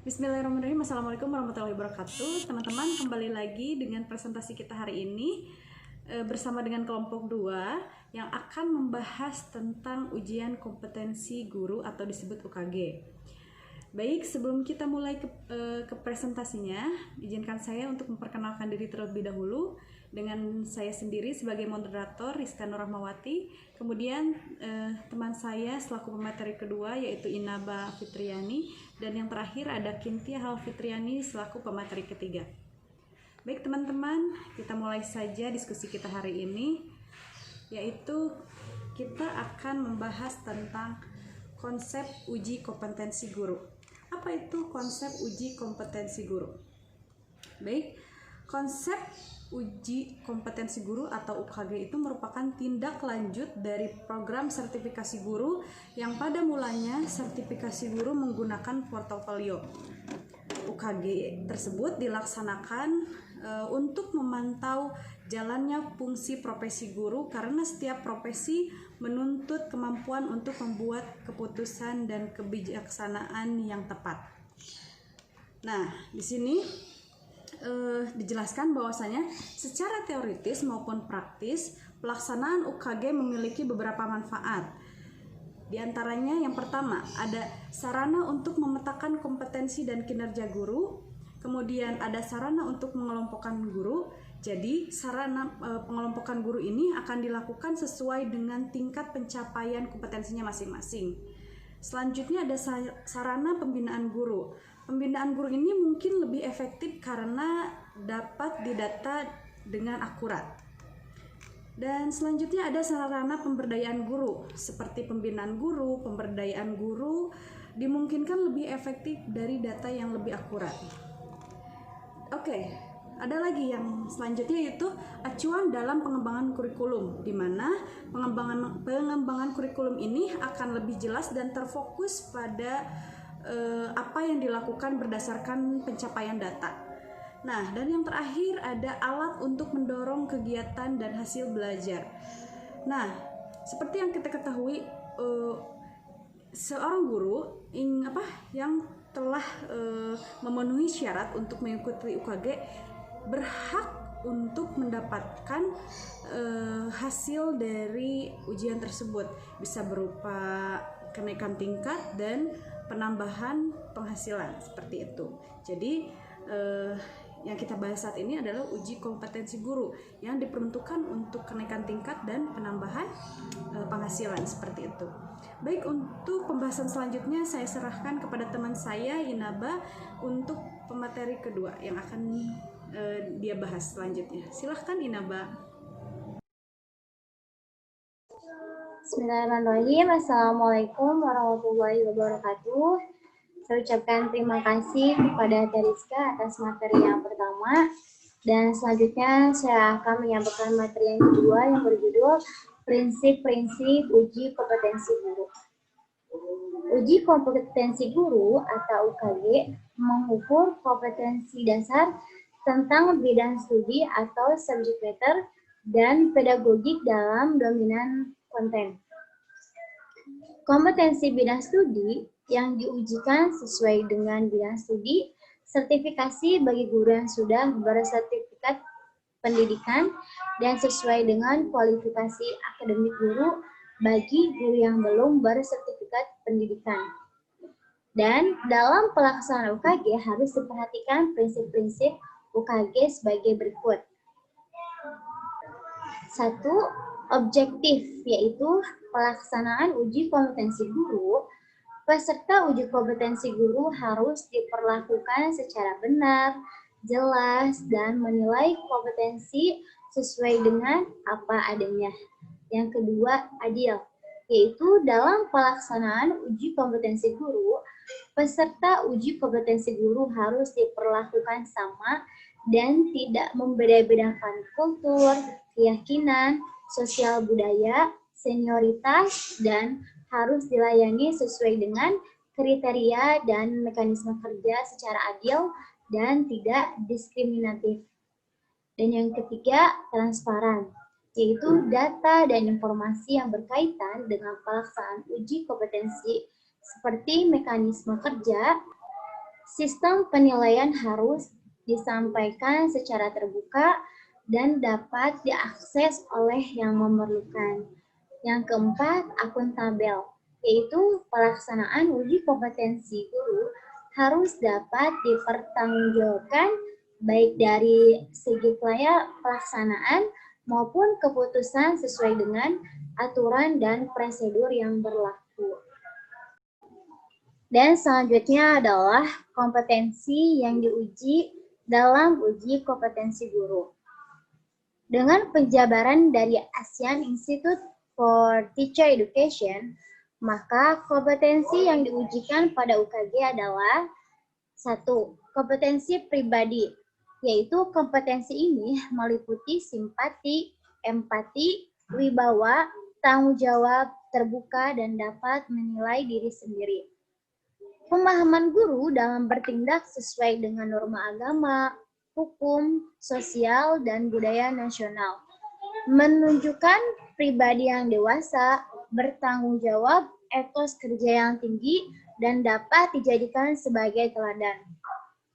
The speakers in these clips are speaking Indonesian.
Bismillahirrahmanirrahim. Assalamualaikum warahmatullahi wabarakatuh. Teman-teman, kembali lagi dengan presentasi kita hari ini bersama dengan kelompok 2 yang akan membahas tentang ujian kompetensi guru atau disebut UKG. Baik, sebelum kita mulai ke presentasinya, izinkan saya untuk memperkenalkan diri terlebih dahulu dengan saya sendiri sebagai moderator Rizka Nur Rahmawati. Kemudian teman saya selaku pemateri kedua yaitu Inaba Fitriani, dan yang terakhir ada Kintia Hal Fitriani selaku pemateri ketiga. Baik teman-teman, kita mulai saja diskusi kita hari ini, yaitu kita akan membahas tentang konsep uji kompetensi guru. Apa itu konsep uji kompetensi guru? Baik, konsep uji kompetensi guru atau UKG itu merupakan tindak lanjut dari program sertifikasi guru yang pada mulanya sertifikasi guru menggunakan portofolio. UKG tersebut dilaksanakan untuk memantau jalannya fungsi profesi guru karena setiap profesi menuntut kemampuan untuk membuat keputusan dan kebijaksanaan yang tepat. Nah, di sini dijelaskan bahwasanya secara teoritis maupun praktis pelaksanaan UKG memiliki beberapa manfaat. Di antaranya yang pertama, ada sarana untuk memetakan kompetensi dan kinerja guru. Kemudian ada sarana untuk mengelompokkan guru. Jadi sarana pengelompokan guru ini akan dilakukan sesuai dengan tingkat pencapaian kompetensinya masing-masing. Selanjutnya ada sarana pembinaan guru. Pembinaan guru ini mungkin lebih efektif karena dapat didata dengan akurat. Dan selanjutnya ada sarana pemberdayaan guru, seperti pembinaan guru, pemberdayaan guru dimungkinkan lebih efektif dari data yang lebih akurat. Oke, ada lagi yang selanjutnya yaitu acuan dalam pengembangan kurikulum, di mana pengembangan kurikulum ini akan lebih jelas dan terfokus pada apa yang dilakukan berdasarkan pencapaian data. Nah, dan yang terakhir ada alat untuk mendorong kegiatan dan hasil belajar. Nah, seperti yang kita ketahui, seorang guru yang telah memenuhi syarat untuk mengikuti UKG berhak untuk mendapatkan hasil dari ujian tersebut, bisa berupa kenaikan tingkat dan penambahan penghasilan seperti itu. Jadi yang kita bahas saat ini adalah uji kompetensi guru yang diperuntukkan untuk kenaikan tingkat dan penambahan penghasilan seperti itu. Baik, untuk pembahasan selanjutnya saya serahkan kepada teman saya Inaba untuk pemateri kedua yang akan dia bahas selanjutnya. Silahkan Inaba. Bismillahirrahmanirrahim. Assalamualaikum warahmatullahi wabarakatuh. Saya ucapkan terima kasih kepada Teriska atas materi yang pertama. Dan selanjutnya saya akan menyampaikan materi yang kedua yang berjudul Prinsip-prinsip uji kompetensi guru. Uji kompetensi guru atau UKG mengukur kompetensi dasar tentang bidang studi atau subject matter dan pedagogik dalam dominan konten. Kompetensi bidang studi yang diujikan sesuai dengan bidang studi, sertifikasi bagi guru yang sudah bersertifikat pendidikan, dan sesuai dengan kualifikasi akademik guru bagi guru yang belum bersertifikat pendidikan. Dan dalam pelaksanaan UKG harus diperhatikan prinsip-prinsip UKG sebagai berikut. 1. Objektif, yaitu pelaksanaan uji kompetensi guru. Peserta uji kompetensi guru harus diperlakukan secara benar, jelas, dan menilai kompetensi sesuai dengan apa adanya. Yang kedua, adil, yaitu dalam pelaksanaan uji kompetensi guru, peserta uji kompetensi guru harus diperlakukan sama dan tidak membeda-bedakan kultur, keyakinan, sosial budaya, senioritas, dan harus dilayani sesuai dengan kriteria dan mekanisme kerja secara adil dan tidak diskriminatif. Dan yang ketiga, transparan, yaitu data dan informasi yang berkaitan dengan pelaksanaan uji kompetensi seperti mekanisme kerja, Sistem penilaian harus disampaikan secara terbuka dan dapat diakses oleh yang memerlukan. Yang keempat, akuntabel, yaitu pelaksanaan uji kompetensi guru harus dapat dipertanggungjawabkan baik dari segi pelaksanaan maupun keputusan sesuai dengan aturan dan prosedur yang berlaku. Dan selanjutnya adalah kompetensi yang diuji dalam uji kompetensi guru. Dengan penjabaran dari ASEAN Institute for Teacher Education, maka kompetensi yang diujikan pada UKG adalah 1. Kompetensi pribadi, yaitu kompetensi ini meliputi simpati, empati, wibawa, tanggung jawab, terbuka, dan dapat menilai diri sendiri. Pemahaman guru dalam bertindak sesuai dengan norma agama, hukum, sosial, dan budaya nasional. Menunjukkan pribadi yang dewasa, bertanggung jawab, etos kerja yang tinggi, dan dapat dijadikan sebagai teladan.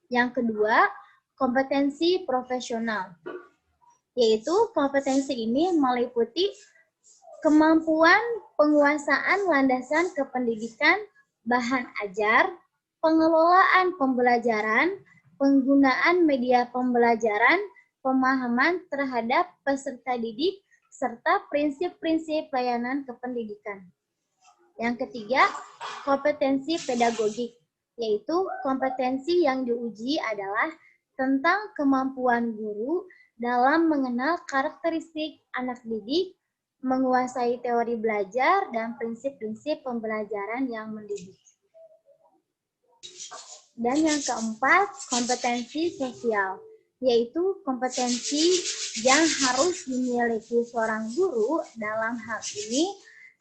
Yang kedua, kompetensi profesional, yaitu kompetensi ini meliputi kemampuan penguasaan landasan kependidikan, bahan ajar, pengelolaan pembelajaran, penggunaan media pembelajaran, pemahaman terhadap peserta didik, serta prinsip-prinsip layanan kependidikan. Yang ketiga, kompetensi pedagogik, yaitu kompetensi yang diuji adalah tentang kemampuan guru dalam mengenal karakteristik anak didik, menguasai teori belajar, dan prinsip-prinsip pembelajaran yang mendidik. Dan yang keempat, kompetensi sosial, yaitu kompetensi yang harus dimiliki seorang guru dalam hal ini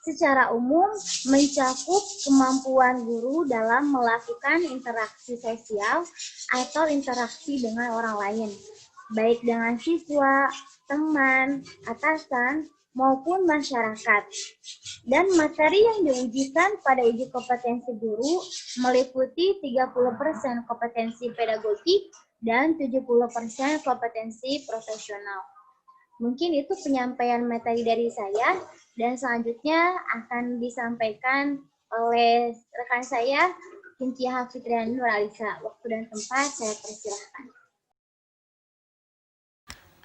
secara umum mencakup kemampuan guru dalam melakukan interaksi sosial atau interaksi dengan orang lain, baik dengan siswa, teman, atasan, maupun masyarakat. Dan materi yang diujikan pada uji kompetensi guru meliputi 30% kompetensi pedagogik dan 70% kompetensi profesional. Mungkin itu penyampaian materi dari saya, dan selanjutnya akan disampaikan oleh rekan saya, Kintia Fitriani Nuralisa. Waktu dan tempat saya persilahkan.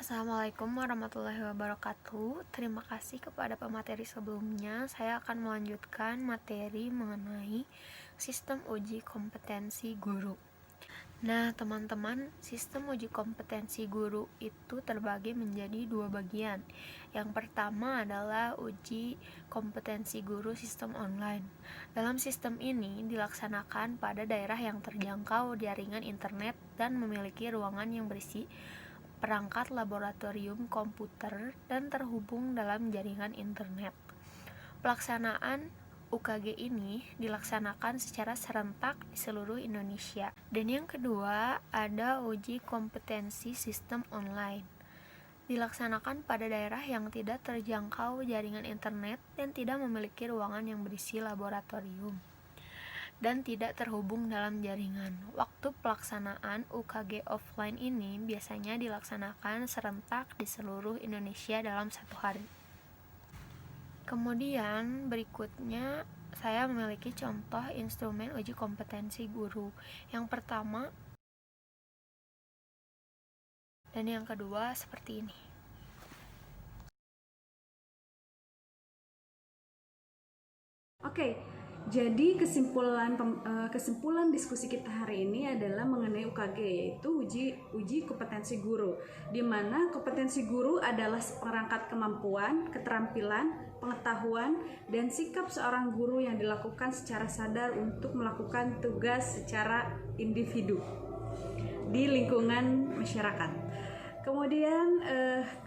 Assalamualaikum warahmatullahi wabarakatuh. Terima kasih kepada pemateri sebelumnya. Saya akan melanjutkan materi mengenai sistem uji kompetensi guru. Nah, teman-teman, sistem uji kompetensi guru itu terbagi menjadi dua bagian. Yang pertama adalah uji kompetensi guru sistem online. Dalam sistem ini dilaksanakan pada daerah yang terjangkau jaringan internet dan memiliki ruangan yang berisi perangkat laboratorium komputer dan terhubung dalam jaringan internet. Pelaksanaan UKG ini dilaksanakan secara serentak di seluruh Indonesia. Dan yang kedua, ada uji kompetensi sistem online. Dilaksanakan pada daerah yang tidak terjangkau jaringan internet dan tidak memiliki ruangan yang berisi laboratorium dan tidak terhubung dalam jaringan. Waktu pelaksanaan UKG offline ini biasanya dilaksanakan serentak di seluruh Indonesia dalam 1 hari. Kemudian berikutnya saya memiliki contoh instrumen uji kompetensi guru. Yang pertama dan yang kedua seperti ini. Oke, jadi kesimpulan diskusi kita hari ini adalah mengenai UKG, yaitu uji kompetensi guru, di mana kompetensi guru adalah seperangkat kemampuan, keterampilan, pengetahuan, dan sikap seorang guru yang dilakukan secara sadar untuk melakukan tugas secara individu di lingkungan masyarakat. Kemudian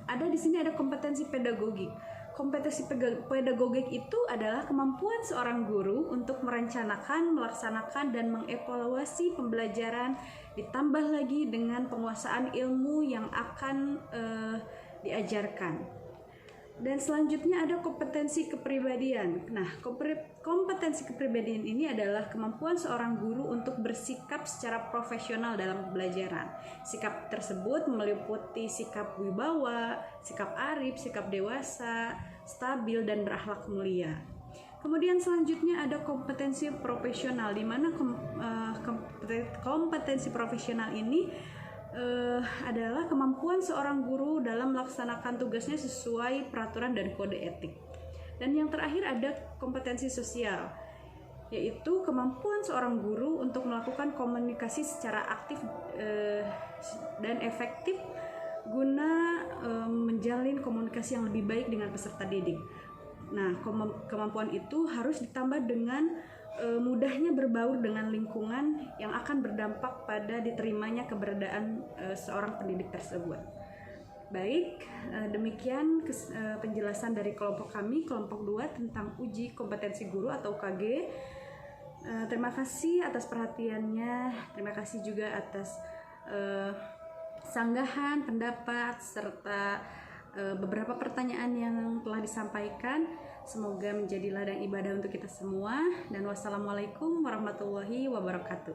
ada di sini ada kompetensi pedagogik. Kompetensi pedagogik itu adalah kemampuan seorang guru untuk merencanakan, melaksanakan, dan mengevaluasi pembelajaran, ditambah lagi dengan penguasaan ilmu yang akan diajarkan. Dan selanjutnya ada kompetensi kepribadian. Nah, kompetensi kepribadian ini adalah kemampuan seorang guru untuk bersikap secara profesional dalam pembelajaran. Sikap tersebut meliputi sikap wibawa, sikap arif, sikap dewasa, stabil, dan berakhlak mulia. Kemudian selanjutnya ada kompetensi profesional, di mana kompetensi profesional ini adalah kemampuan seorang guru dalam melaksanakan tugasnya sesuai peraturan dan kode etik. Dan yang terakhir ada kompetensi sosial, yaitu kemampuan seorang guru untuk melakukan komunikasi secara aktif dan efektif guna menjalin komunikasi yang lebih baik dengan peserta didik. Nah, kemampuan itu harus ditambah dengan mudahnya berbaur dengan lingkungan yang akan berdampak pada diterimanya keberadaan seorang pendidik tersebut. Baik, demikian penjelasan dari kelompok kami, kelompok 2 tentang uji kompetensi guru atau UKG. Terima kasih atas perhatiannya, terima kasih juga atas sanggahan, pendapat, serta beberapa pertanyaan yang telah disampaikan. Semoga menjadi ladang ibadah untuk kita semua, dan wassalamualaikum warahmatullahi wabarakatuh.